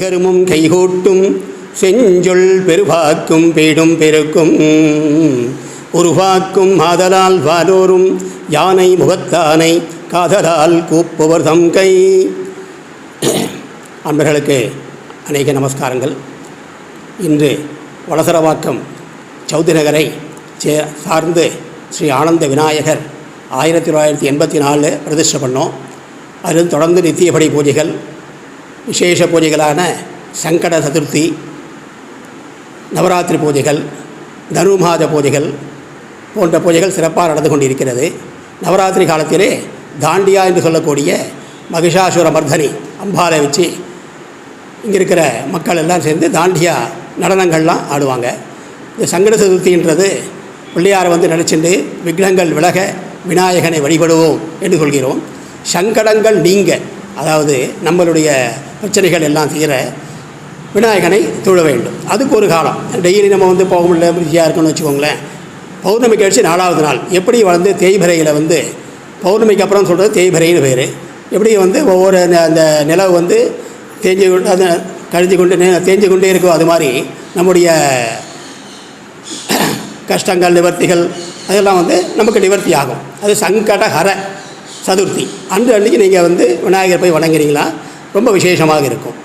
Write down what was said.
செய்கருமும் கைகூட்டும் செஞ்சொல் பெருவாக்கும் பேடும் பெருக்கும் உருவாக்கும் ஆதலால் வானோரும் யானை முகத்தானை காதலால் கூப்புவர் தம் கை. அன்பர்களுக்கு அநேக நமஸ்காரங்கள். இன்று வளசரவாக்கம் சௌதி நகரை சார்ந்து ஸ்ரீ ஆனந்த விநாயகர் 1984 பிரதிஷ்டை பண்ணோம். அதில் தொடர்ந்து நித்தியபடி பூஜைகள், விசேஷ பூஜைகளான சங்கட சதுர்த்தி, நவராத்திரி பூஜைகள், தனுமாத பூஜைகள் போன்ற பூஜைகள் சிறப்பாக நடந்து கொண்டிருக்கிறது. நவராத்திரி காலத்திலே தாண்டியா என்று சொல்லக்கூடிய மகிஷாசுர மர்தனி அம்பாலை வச்சு இங்கே இருக்கிற மக்கள் எல்லாம் சேர்ந்து தாண்டியா நடனங்கள்லாம் ஆடுவாங்க. இந்த சங்கட சதுர்த்தின்றது பிள்ளையாரை நினச்சிட்டு விக்னங்கள் விலக விநாயகனை வழிபடுவோம் என்று சொல்கிறோம். சங்கடங்கள் நீங்க, அதாவது நம்மளுடைய பிரச்சனைகள் எல்லாம் தீர விநாயகனை தொழ வேண்டும். அதுக்கு ஒரு காலம், டெய்லி நம்ம போக முடியல, பிரிச்சியாக இருக்குன்னு வச்சுக்கோங்களேன். பௌர்ணமி கழிச்சு 4வது நாள் எப்படி தேய்பிரையில் பௌர்ணமிக்கு அப்புறம் சொல்கிறது தேய்பிரைன்னு பேர். எப்படி ஒவ்வொரு அந்த நிலவு தேஞ்சு கொண்டு அதை கழிஞ்சு கொண்டு தேஞ்சு கொண்டே இருக்கும். அது மாதிரி நம்முடைய கஷ்டங்கள் நிவர்த்திகள் அதெல்லாம் நமக்கு நிவர்த்தி ஆகும். அது சங்கடஹர சதுர்த்தி அன்றைக்கு நீங்கள் விநாயகர் போய் வணங்குறீங்களா, ரொம்ப விசேஷமாக இருக்கும்.